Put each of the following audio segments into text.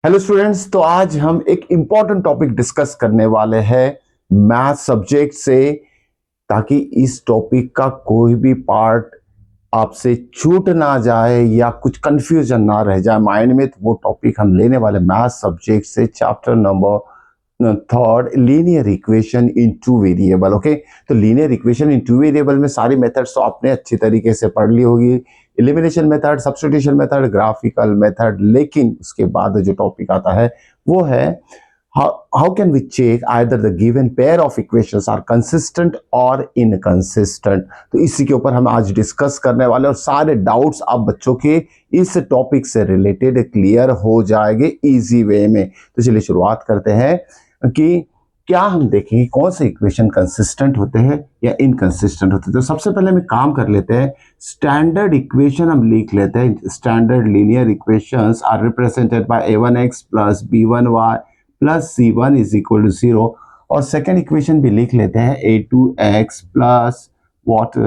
Hello students, तो आज हम एक इम्पॉर्टेंट टॉपिक डिस्कस करने वाले हैं मैथ सब्जेक्ट से, ताकि इस टॉपिक का कोई भी पार्ट आपसे छूट ना जाए या कुछ कंफ्यूजन ना रह जाए माइंड में। तो वो टॉपिक हम लेने वाले मैथ सब्जेक्ट से, chapter number third, linear equation in two variable. Okay, तो linear equation in two variable में सारी मेथड्स तो आपने अच्छी तरीके से पढ़ ली होगी, elimination method, substitution method, graphical method. लेकिन उसके बाद जो टॉपिक आता है वो है how can we check either the given pair of equations are consistent or inconsistent। तो इसी के ऊपर हम आज डिस्कस करने वाले, और सारे डाउट्स आप बच्चों के इस टॉपिक से रिलेटेड क्लियर हो जाएंगे इजी वे में। तो चलिए शुरुआत करते हैं कि क्या हम देखेंगे कौन से इक्वेशन कंसिस्टेंट होते हैं या इनकंसिस्टेंट होते हैं। तो सबसे पहले हम काम कर लेते हैं, स्टैंडर्ड इक्वेशन हम लिख लेते हैं। Standard linear equations are represented by a1x plus b1y plus c1 is equal to 0। और सेकेंड इक्वेशन भी लिख लेते हैं, a2x plus what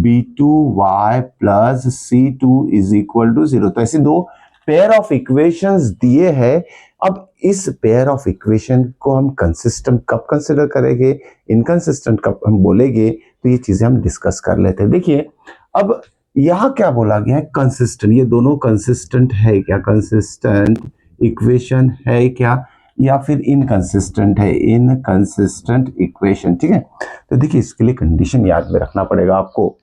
b2y plus c2 is equal to 0। तो ऐसे दो पेयर ऑफ इक्वेशंस दिए हैं। अब इस पेयर ऑफ इक्वेशन को हम कंसिस्टेंट कब कंसिडर करेंगे, इनकंसिस्टेंट कब हम बोलेंगे, तो ये चीजें हम डिस्कस कर लेते हैं। देखिए, अब यहां क्या बोला गया है, कंसिस्टेंट। ये दोनों कंसिस्टेंट है क्या, कंसिस्टेंट इक्वेशन है क्या, या फिर इनकंसिस्टेंट है, इनकंसिस्टेंट इक्वेशन। ठीक है, तो देखिए इसके लिए कंडीशन याद में रखना पड़ेगा आपको।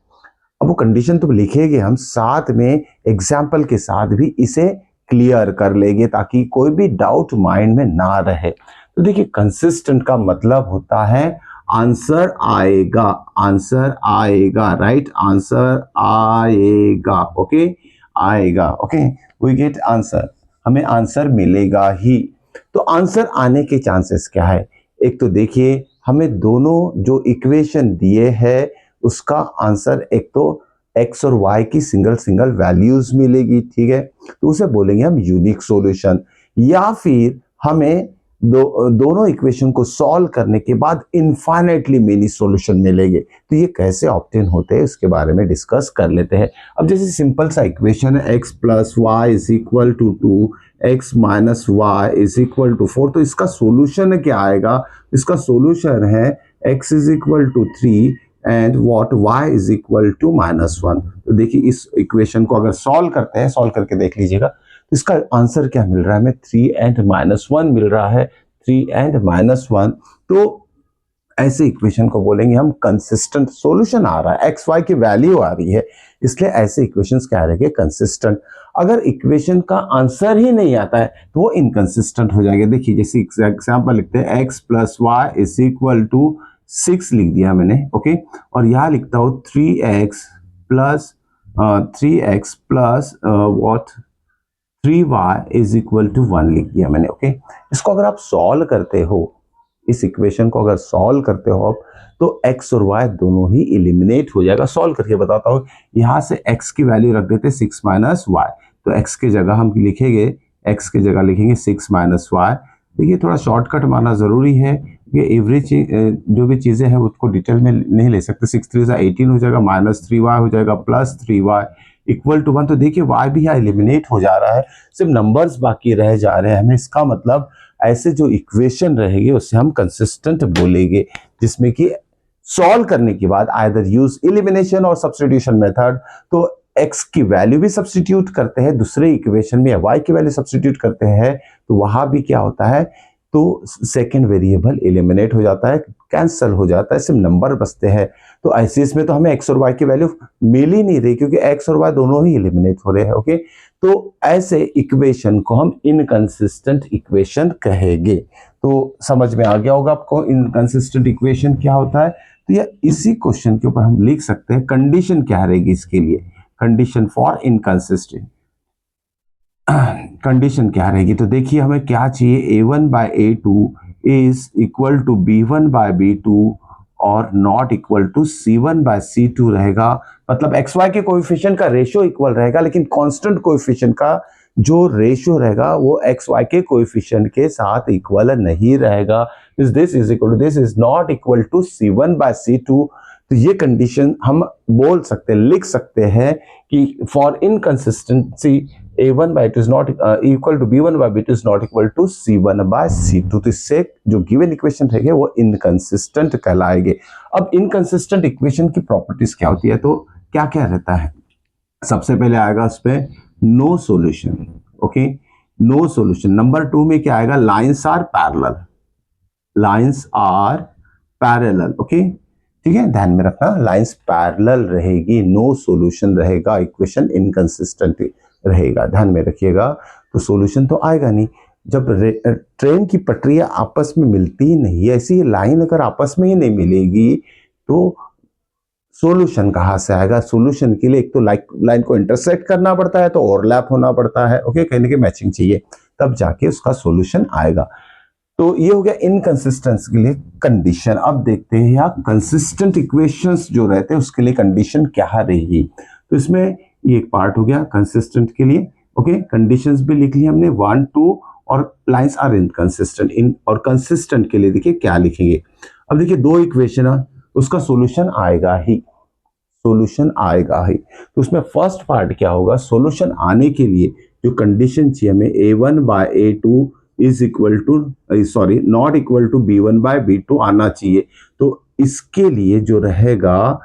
अब वो कंडीशन तो लिखेंगे हम, साथ में एग्जाम्पल के साथ भी इसे क्लियर कर लेंगे ताकि कोई भी डाउट माइंड में ना रहे। तो देखिए, कंसिस्टेंट का मतलब होता है आंसर आएगा, आंसर आएगा, राइट, आंसर आएगा। ओके, आएगा। ओके, वी गेट आंसर, हमें आंसर मिलेगा ही। तो आंसर आने के चांसेस क्या है, एक तो देखिए हमें दोनों जो इक्वेशन दिए हैं उसका आंसर, एक तो x और y की सिंगल सिंगल वैल्यूज मिलेगी। ठीक है, तो उसे बोलेंगे हम यूनिक सॉल्यूशन। या फिर हमें दोनों इक्वेशन को सॉल्व करने के बाद इनफाइनाइटली मेनी सॉल्यूशन मिलेंगे। तो ये कैसे ऑब्टेन होते हैं उसके बारे में डिस्कस कर लेते हैं। अब जैसे सिंपल सा इक्वेशन है, x plus y is equal to 2, x minus y is equal to 4। तो इसका सॉल्यूशन क्या आएगा, इसका सॉल्यूशन है x is equal to 3 and what y is equal to -1। तो देखिए इस इक्वेशन को अगर सॉल्व करते हैं, सॉल्व करके देख लीजिएगा, तो इसका आंसर क्या मिल रहा है हमें, 3 एंड -1 मिल रहा है, 3 एंड -1। तो ऐसे इक्वेशन को बोलेंगे हम कंसिस्टेंट। सॉल्यूशन आ रहा है, एक्स वाई की वैल्यू आ रही है, इसलिए ऐसे इक्वेशंस क्या रहेंगे, कंसिस्टेंट। अगर इक्वेशन का आंसर ही नहीं आता है तो वो इनकंसिस्टेंट हो जाएगा। देखिए जैसे एग्जांपल लिखते हैं, x plus y is equal to 6 लिख दिया मैंने। ओके, और यहां लिखता हूं 3x plus what 3y is equal to 1 लिख दिया मैंने। ओके, इसको अगर आप सॉल्व करते हो, इस इक्वेशन को अगर सॉल्व करते हो आप, तो x और y दोनों ही एलिमिनेट हो जाएगा। सॉल्व करके बताता हूँ, यहां से x की वैल्यू रख देते 6 माइनस वाई। तो x की जगह हम लिखेंगे, x की जगह लिखेंगे 6 माइनस वाई। देखिए थोड़ा शॉर्टकट मारना जरूरी है, ये एवरी चीज जो भी चीजें हैं उसको डिटेल में नहीं ले सकते। 6 3 18 हो जाएगा, -3y हो जाएगा, प्लस 3y इक्वल टू 1। तो देखिए y भी यहाँ एलिमिनेट हो जा रहा है, सिर्फ नंबर्स बाकी रह जा रहे हैं हमें। इसका मतलब ऐसे जो इक्वेशन रहेगी उससे हम कंसिस्टेंट बोलेंगे, जिसमें कि सॉल्व करने के बाद आइदर यूज एलिमिनेशन और सब्स्टिट्यूशन मेथड। तो x की वैल्यू भी सब्स्टिट्यूट करते हैं दूसरे इक्वेशन में, या y की वैल्यू सब्स्टिट्यूट करते हैं, तो वहां भी क्या होता है, तो सेकेंड वेरिएबल एलिमिनेट हो जाता है, कैंसल हो जाता है, सिर्फ नंबर बचते हैं। तो ऐसे इसमें तो हमें x और y की वैल्यू मिल ही नहीं रही, क्योंकि x और y दोनों ही एलिमिनेट हो रहे हैं। ओके, तो ऐसे इक्वेशन को हम इनकंसिस्टेंट इक्वेशन कहेंगे। तो समझ में आ गया होगा आपको इनकंसिस्टेंट इक्वेशन क्या होता है। तो ये इसी क्वेश्चन के ऊपर हम लिख सकते हैं कंडीशन क्या रहेगी इसके लिए, कंडीशन फॉर इनकंसिस्टेंट। कंडीशन क्या रहेगी, तो देखिए हमें क्या चाहिए, a1 by a2 is equal to b1 by b2 और not equal to c1 by c2 रहेगा। मतलब एक्स वाई के कोएफिशिएंट का रेशियो इक्वल रहेगा, लेकिन कांस्टेंट कोएफिशिएंट का जो रेशियो रहेगा वो एक्स वाई के कोएफिशिएंट के साथ इक्वल नहीं रहेगा। This is equal to this is not equal to c1 by c2। तो ये कंडीशन हम बोल सकते हैं, लिख सकते हैं कि for inconsistency a1/2 is not equal to b1/b2 is not equal to c1/c2। तो इससे जो गिवन इक्वेशन रहेगी वो इनकंसिस्टेंट कहलाएगी। अब इनकंसिस्टेंट इक्वेशन की प्रॉपर्टीज क्या होती है, तो क्या क्या रहता है? सबसे पहले आएगा उस पे no solution, okay, no solution. Number 2 में क्या आएगा? Lines are parallel, lines are parallel, okay, ठीक है, ध्यान में रखना, लाइंस पैरेलल रहेगी, नो सॉल्यूशन रहेगा, इक्वेशन इनकंसिस्टेंट रहेगा, ध्यान में रखिएगा। तो सॉल्यूशन तो आएगा नहीं। जब ट्रेन की पटरियां आपस में मिलती ही नहीं है, ऐसी लाइन अगर आपस में ही नहीं मिलेगी तो सॉल्यूशन कहां से आएगा? सॉल्यूशन के लिए एक तो लाइन को इंटरसेक्ट करना पड़ता है, तो ओवरलैप होना पड़ता है, ओके, कहीं ना कहीं मैचिंग चाहिए, तब जाके उसका सॉल्यूशन आएगा। तो ये हो गया इनकंसिस्टेंस के लिए कंडीशन। अब देखते हैं यहाँ कंसिस्टेंट इक्वेशंस जो रहते हैं उसके लिए कंडीशन क्या रहेगी। तो इसमें ये एक पार्ट हो गया कंसिस्टेंट के लिए, ओके, कंडीशंस भी लिख ली हमने 1 2, और लाइंस आर इनकंसिस्टेंट। इन और कंसिस्टेंट के लिए देखिए क्या लिखेंगे। अब देखिए दो इक्वेशन है, उसका सॉल्यूशन आएगा ही, सॉल्यूशन आएगा ही। तो उसमें फर्स्ट पार्ट क्या होगा? सॉल्यूशन आने के लिए जो कंडीशन चाहिए हमें a1/a2 is equal to sorry not equal to b1/b2 आना चाहिए। तो इसके लिए जो रहेगा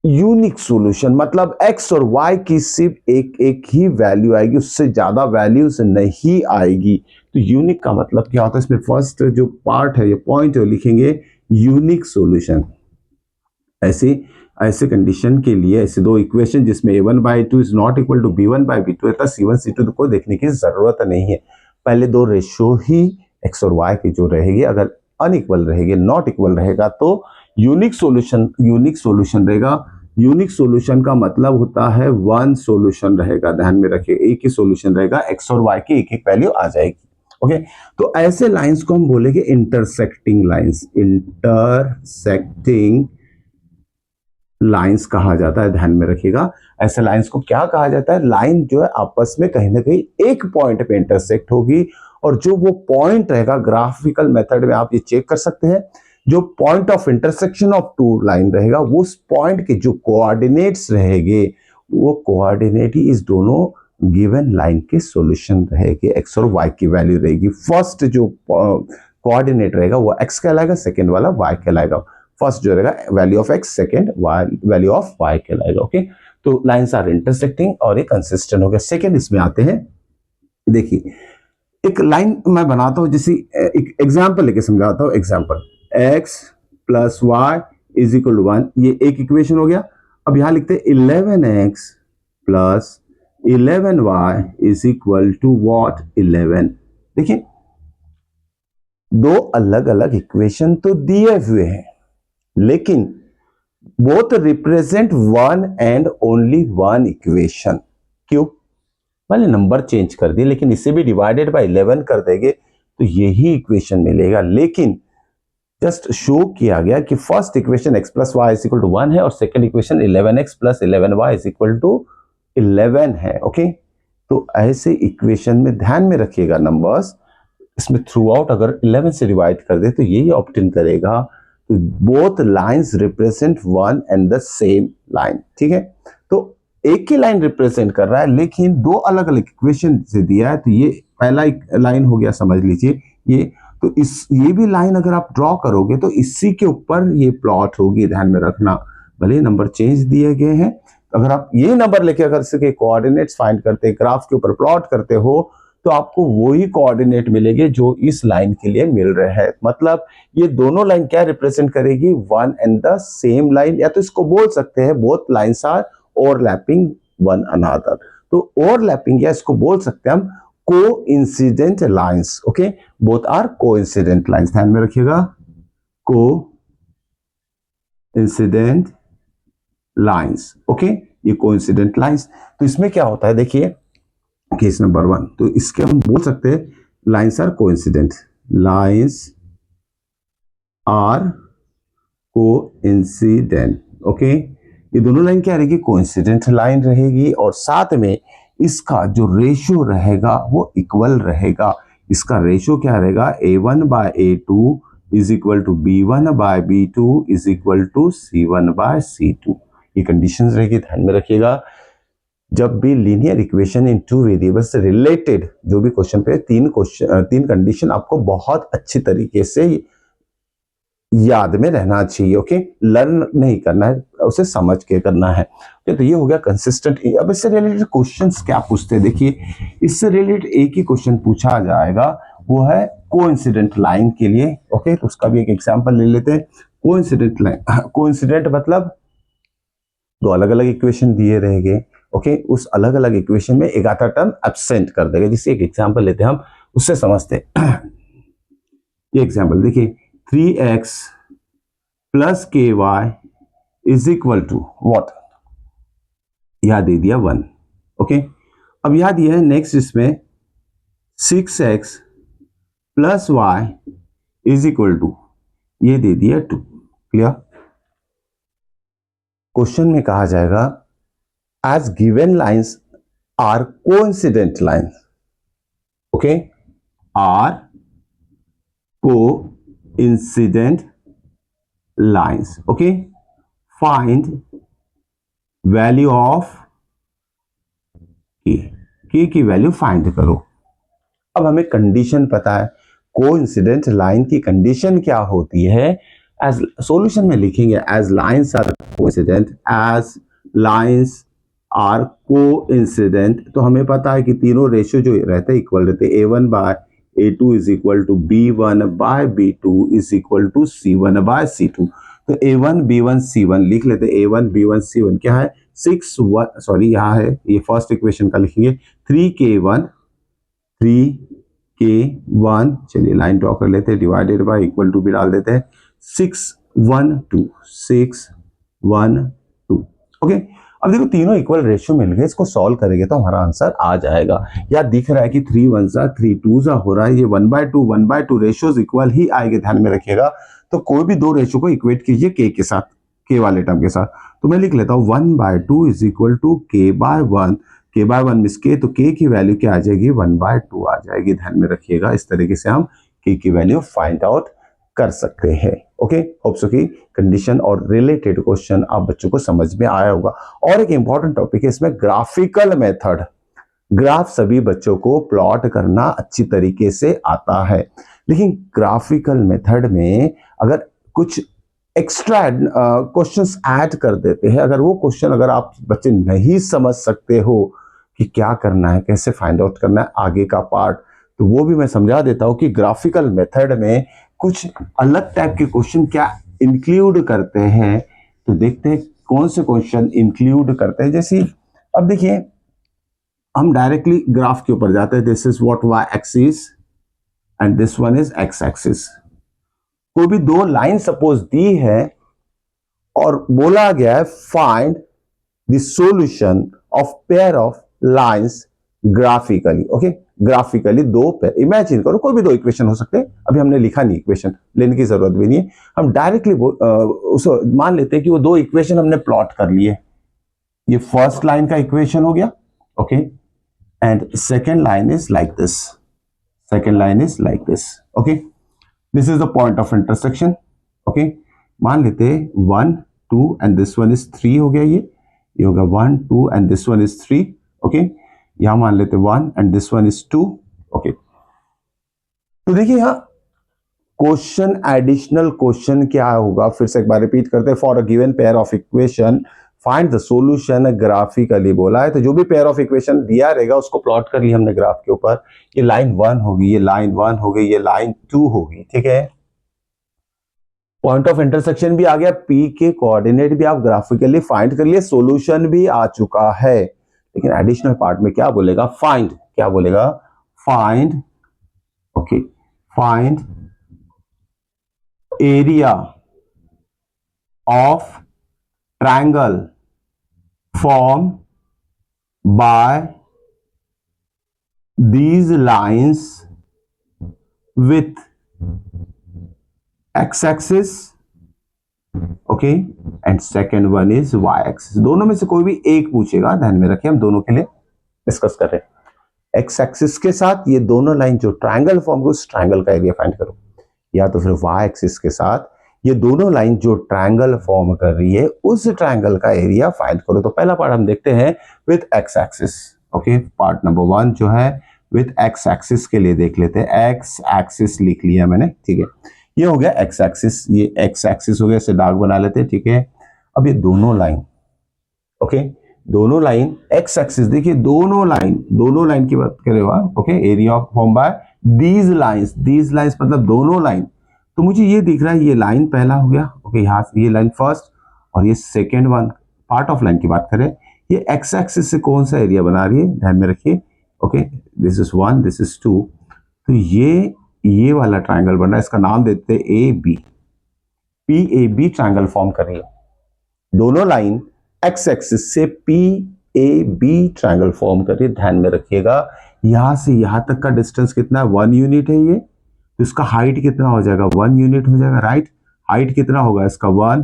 यूनिक सॉल्यूशन, मतलब x और y की सिर्फ एक ही वैल्यू आएगी, उससे ज्यादा वैल्यूज नहीं आएगी। तो यूनिक का मतलब क्या होता है? इसमें फर्स्ट जो पार्ट है, ये पॉइंट है, लिखेंगे यूनिक सॉल्यूशन। ऐसे कंडीशन के लिए ऐसे दो इक्वेशन जिसमें a1/2 is not equal to b1/b2 है, c1 c2 को देखने की जरूरत नहीं है। पहले दो रेशियो ही x और y की जो रहेगी, अगर अनइक्वल रहेगी, नॉट इक्वल रहेगा, तो यूनिक सॉल्यूशन रहेगा। यूनिक सॉल्यूशन का मतलब होता है वन सॉल्यूशन रहेगा, ध्यान में रखिए, एक ही सॉल्यूशन रहेगा, x और y की एक एक वैल्यू आ जाएगी, ओके। तो ऐसे लाइंस को हम बोलेंगे इंटरसेक्टिंग लाइंस, इंटरसेक्टिंग लाइंस कहा जाता है, ध्यान में रखिएगा। ऐसे लाइंस को क्या कहा जाता है? लाइन जो है आपस में कहीं ना कहीं एक पॉइंट पे इंटरसेक्ट होगी, और जो वो पॉइंट रहेगा, ग्राफिकल मेथड में आप ये चेक कर सकते हैं, जो point of intersection of two line रहेगा, वो उस पॉइंट के जो कोऑर्डिनेट्स रहेंगे, वो कोऑर्डिनेट ही इस दोनों गिवन लाइन के सॉल्यूशन रहेगी, एक्स और वाई की वैल्यू रहेगी। फर्स्ट जो कोऑर्डिनेट रहेगा वो एक्स कहलाएगा, सेकेंड वाला वाई कहलाएगा। फर्स्ट जो रहेगा value of x, second value of y कहलाएगा, ओके। तो लाइंस आर इंटरसेक्टिंग और ये कंसिस्टेंट हो गया। सेकेंड इसमें आते हैं, देखिए एक लाइन मैं बनाता हूं, जैसे एक एग्जांपल लेके समझाता हूं। Example x plus y is equal to 1, ये एक इक्वेशन हो गया। अब यहां लिखते हैं 11x plus 11y is equal to what? 11। देखिए दो अलग अलग इक्वेशन तो दिए हुए हैं, लेकिन both represent one and only one equation. क्यों? मैंने नंबर चेंज कर दिए, लेकिन इसे भी डिवाइडेड बाय 11 कर देंगे तो यही इक्वेशन मिलेगा। लेकिन जस्ट शो किया गया कि first equation x plus y is equal to 1 है, और second equation 11x plus 11y is equal to 11 है, ओके। तो ऐसे इक्वेशन में ध्यान में रखिएगा नंबर्स, इसमें थ्रू आउट अगर 11 से डिवाइड कर दे तो यही ऑप्टेन करेगा। तो both lines represent one and the same line, ठीक है। तो एक ही लाइन रिप्रेजेंट कर रहा है, लेकिन दो अलग अलग इक्वेशन से दिया है। तो ये पहला लाइन हो गया, समझ लीजिए ये। तो ये भी लाइन अगर आप ड्रॉ करोगे तो इसी के ऊपर ये प्लॉट होगी, ध्यान में रखना। भले नंबर चेंज दिए गए हैं, अगर आप ये नंबर लेके अगर इसके कोऑर्डिनेट्स फाइंड करते, ग्राफ के ऊपर प्लॉट करते हो, तो आपको वही कोऑर्डिनेट मिलेंगे जो इस लाइन के लिए मिल रहे हैं। मतलब ये दोनों लाइन क्या रिप्रेजेंट करेगी? One and the same line, या तो इसको बोल सकते हैं both lines are overlapping one another. तो ओवरलैपिंग, या इसको बोल सकते हैं हम coincident lines, okay. Both are coincident lines, ध्यान में रखिएगा, कोइंसिडेंट लाइंस, ओके। ये कोइंसिडेंट लाइंस। तो इसमें क्या होता है, देखिए केस नंबर 1, तो इसके हम बोल सकते हैं lines are coincident, lines are coincident, okay. ये दोनों लाइन क्या रहेगी? कोइंसिडेंट लाइन रहेगी, और साथ में इसका जो रेशियो रहेगा वो इक्वल रहेगा। इसका रेशियो क्या रहेगा? a1/a2 is equal to b1/b2 is equal to c1/c2। ये कंडीशंस रहेगी, ध्यान में रखिएगा। जब भी linear equation in two variables से रिलेटेड जो भी क्वेश्चन पे तीन कंडीशन आपको बहुत अच्छी तरीके से याद में रहना चाहिए। ओके, लर्न नहीं करना है, उसे समझ के करना है। तो ये हो गया कंसिस्टेंट। अब इससे रिलेटेड क्वेश्चंस क्या पूछते हैं, देखिए इससे रिलेटेड एक ही क्वेश्चन पूछा जाएगा, वो है कोइंसिडेंट लाइन के लिए। ओके, तो उसका भी एक एग्जांपल ले लेते हैं। कोइंसिडेंट लाइन, कोइंसिडेंट मतलब दो अलग अलग इक्वेशन दिए रहेंगे। ओके, उस अलग अलग इक्वेशन में एक आधा टर्म एब्सेंट कर देगा। जिससे एक एग्जांपल लेते हैं हम, उससे समझते हैं। ये एग्जांपल देखिए, 3x plus ky is equal to what, यहां दे दिया 1। ओके, अब यहां दिया है नेक्स्ट इसमें 6x plus y is equal to, ये दे दिया 2। क्लियर? क्वेश्चन में कहा जाएगा as given lines are coincident lines, okay, are coincident lines, okay, find value of k की वैल्यू फाइंड करो। अब हमें कंडीशन पता है, कोइंसिडेंट लाइन की कंडीशन क्या होती है, एज सॉल्यूशन में लिखेंगे as lines are coincident, as lines are coincident. तो हमें पता है कि तीनों रेशियो जो रहते हैं इक्वल रहते हैं, a1 by a2 is equal to b1 by b2 is equal to c1 by c2। तो a1 b1 c1 लिख लेते हैं। a1 b1 c1 क्या है, 6 सॉरी यहाँ है, ये फर्स्ट इक्वेशन का लिखेंगे 3k1 3k1, चलिए लाइन ड्रॉ कर लेते हैं, डिवाइडेड बाय इक्वल टू भी डाल देते हैं, 612। ओके, अब देखो तीनों इक्वल रेशियो मिल गए, इसको सॉल्व करेंगे तो हमारा आंसर आ जाएगा। या दिख रहा है कि 3 1 सा 3 2 सा हो रहा है, ये 1/2 रेशियोज इक्वल ही आएंगे, ध्यान में रखिएगा। तो कोई भी दो रेशियो को इक्वेट कीजिए के साथ, के वाले टर्म के साथ। तो मैं लिख लेता हूं 1/2 is equal to k/1, k/1 miss के, तो k की वैल्यू क्या आ जाएगी, 1/2 आ जाएगी। ध्यान में रखिएगा, इस तरीके से हम k की वैल्यू फाइंड आउट कर सकते हैं। ओके, होप सो कि कंडीशन और रिलेटेड क्वेश्चन आप बच्चों को समझ में आया होगा। और एक इंपॉर्टेंट टॉपिक है इसमें, ग्राफिकल मेथड। ग्राफ सभी बच्चों को प्लॉट करना अच्छी तरीके से आता है, लेकिन ग्राफिकल मेथड में अगर कुछ एक्स्ट्रा क्वेश्चंस ऐड कर देते हैं, अगर वो क्वेश्चन अगर आप बच्चे नहीं समझ सकते हो कि क्या करना है, कैसे फाइंड आउट करना है आगे का पार्ट, तो वो भी मैं समझा देता हूं कि ग्राफिकल मेथड में कुछ अलग टाइप के क्वेश्चन क्या इंक्लूड करते हैं। तो देखते हैं कौन से क्वेश्चन इंक्लूड करते हैं। जैसे अब देखिए, हम डायरेक्टली ग्राफ के ऊपर जाते हैं। This is what y axis and this one is x axis. कोई भी दो लाइन सपोज दी है और बोला गया है find the solution of pair of lines graphically. Okay, graphically दो पेयर इमेजिन करो, कोई भी दो इक्वेशन हो सकते हैं। अभी हमने लिखा नहीं, इक्वेशन लेने की जरूरत भी नहीं है, हम डायरेक्टली उसको मान लेते हैं कि वो दो इक्वेशन हमने प्लॉट कर लिए। ये फर्स्ट लाइन का इक्वेशन हो गया, okay, and second line is like this, second line is like this. Okay, this is the point of intersection. Okay, मान लेते 1 2 एंड दिस वन इज 3 हो गया, ये होगा 1 2 and this one is 3। Okay, यहां मान लेते 1 and this one is 2। Okay, तो देखिए यहां क्वेश्चन, एडिशनल क्वेश्चन क्या होगा, फिर से एक बार रिपीट करते हैं। For a given pair of equation find the solution graphically बोला है, तो जो भी पेयर ऑफ इक्वेशन दिया रहेगा उसको प्लॉट कर लिया हमने ग्राफ के ऊपर। ये लाइन 1 होगी, ये लाइन 1 हो गई, ये लाइन 2 होगी, ठीक है। पॉइंट ऑफ इंटरसेक्शन भी आ गया, पी के कोऑर्डिनेट भी आप ग्राफिकली फाइंड कर लिए, सॉल्यूशन भी आ चुका है। लेकिन एडिशनल पार्ट में क्या बोलेगा, फाइंड, क्या बोलेगा, find, okay, find area of triangle form by these lines with x-axis, okay, and second one is y-axis। दोनों में से कोई भी एक पूछेगा, ध्यान में रखिए, हम दोनों के लिए डिस्कस कर रहे हैं। x-axis के साथ ये दोनों लाइन जो ट्रायंगल फॉर्म को, उस ट्रायंगल का एरिया फाइंड करो, या तो फिर y-axis के साथ ये दोनों लाइन जो ट्रायंगल फॉर्म कर रही है उस ट्रायंगल का एरिया फाइंड करो। तो पहला पार्ट हम देखते हैं with x axis. Okay, part number 1 जो है विथ एक्स एक्सिस के लिए देख लेते हैं। एक्स एक्सिस लिख लिया मैंने, ठीक है, ये हो गया एक्स एक्सिस, ये एक्स एक्सिस हो गया, इसे डार्क बना लेते हैं, ठीक है। अब ये दोनों लाइन, ओके, दोनों लाइन एक्स एक्सिस, देखिए दोनों लाइन की बात करें वहां, okay, area of form by these lines मतलब दोनों लाइन। तो मुझे ये दिख रहा है ये लाइन पहला हो गया, ओके, यहाँ से ये लाइन फर्स्ट और ये second one. Part of line की बात करें, ये एक्स एक्सिस से कौन सा एरिया बना रही है, ध्यान में रखिए, okay, this is 1, this is 2। तो ये वाला ट्राइंगल बन रहा है, इसका नाम देते हैं A B, P A B triangle form कर रही है। दोनों लाइन एक्स एक्सिस से P A B triangle form कर रही है। ध्यान में रखिएगा यहां से यहां तक का डिस्टेंस कितना है, 1 यूनिट है ये, तो इसका हाइट कितना हो जाएगा, 1 यूनिट हो जाएगा, राइट। हाइट कितना होगा इसका, 1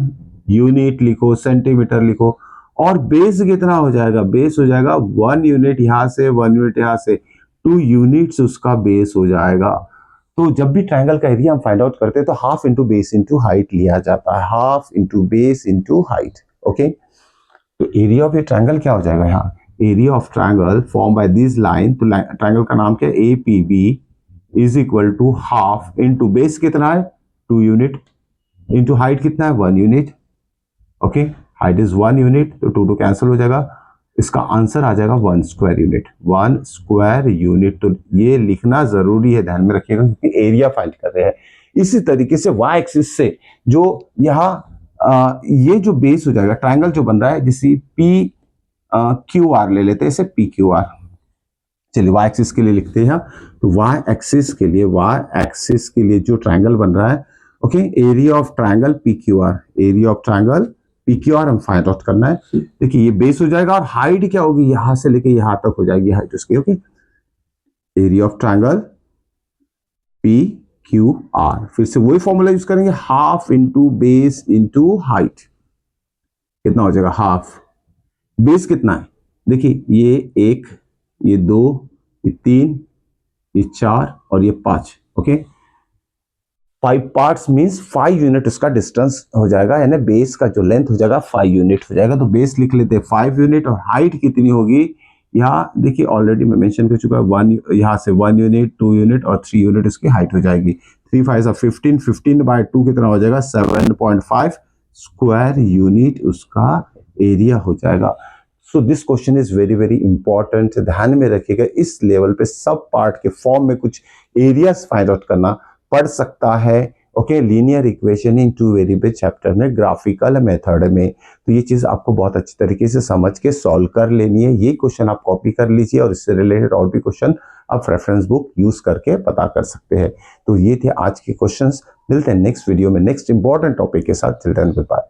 यूनिट लिखो, सेंटीमीटर लिखो। और बेस कितना हो जाएगा, बेस हो जाएगा 1 यूनिट यहां से, 1 यूनिट यहां से, 2 यूनिट्स उसका बेस हो जाएगा। तो जब भी ट्राइंगल का एरिया हम फाइंड आउट करते हैं तो half into base into height लिया जाता है, half into base into height, okay. तो एरिया ऑफ ये ट्राइंगल क्या हो जाएगा, यहाँ area of triangle form by this line, तो ट्राइंगल का नाम क्या है, A P B is equal to half into base कितना है 2 यूनिट इंटू हाइट कितना है 1 unit, okay, height is 1 unit, तो 2 कैंसिल हो जाएगा, इसका आंसर आ जाएगा 1 स्क्वायर यूनिट, 1 स्क्वायर यूनिट। तो ये लिखना जरूरी है, ध्यान में रखिएगा, क्योंकि एरिया फाइंड कर रहे हैं। इसी तरीके से वाई एक्सिस से जो यहाँ ये जो बेस हो जाएगा, ट्राइंगल जो बन रहा है, जिसे पी क्यू आर ले लेते हैं, इसे पी क्यू आर, चलिए वाई एक्सिस के लिए लिखते हैं। तो वाई एक्सिस के लिए जो ट्राइंगल बन रहा है, okay, area of triangle P Q R, area of triangle P Q R हम फाइंड आउट करना है। देखिए ये बेस हो जाएगा और हाइट क्या होगी, यहां से लेके यहां तक हो जाएगी हाइट उसकी, okay. Area of triangle P Q R, फिर से वही फॉर्मूला यूज करेंगे, half into base into height, कितना हो जाएगा हाफ। बेस कितना है, देखिए ये 1, ये 2, ये 3, ये 4 और ये 5, ओके। 5 पार्ट्स मींस 5 यूनिट उसका डिस्टेंस हो जाएगा, यानी बेस का जो लेंथ हो जाएगा 5 यूनिट हो जाएगा। तो बेस लिख लेते हैं 5 यूनिट, और हाइट कितनी होगी, यहाँ देखिए ऑलरेडी मैं मेंशन कर चुका है, 1 यहाँ से 1 यूनिट, 2 यूनिट और 3 यूनिट इसकी हाइट हो जाएगी। 3 5 15, 15 बाय 2 कितना हो जाएगा 7.5 स्क्वायर यूनिट उसका एरिया हो जाएगा। So this question is very very important, ध्यान में रखिएगा, इस लेवल पे सब पार्ट के फॉर्म में कुछ एरियाज फाइंड आउट करना पड़ सकता है, ओके, लीनियर इक्वेशन इन 2 वेरिएबल चैप्टर में ग्राफिकल मेथड में। तो ये चीज आपको बहुत अच्छी तरीके से समझ के सॉल्व कर लेनी है। ये क्वेश्चन आप कॉपी कर लीजिए और इससे रिलेटेड और भी क्वेश्चन आप रेफरेंस बुक यूज करके पता कर सकते हैं। तो ये थे आज के क्वेश्चंस, मिलते हैं नेक्स्ट वीडियो में नेक्स्ट इंपॉर्टेंट टॉपिक के साथ। Children, good bye.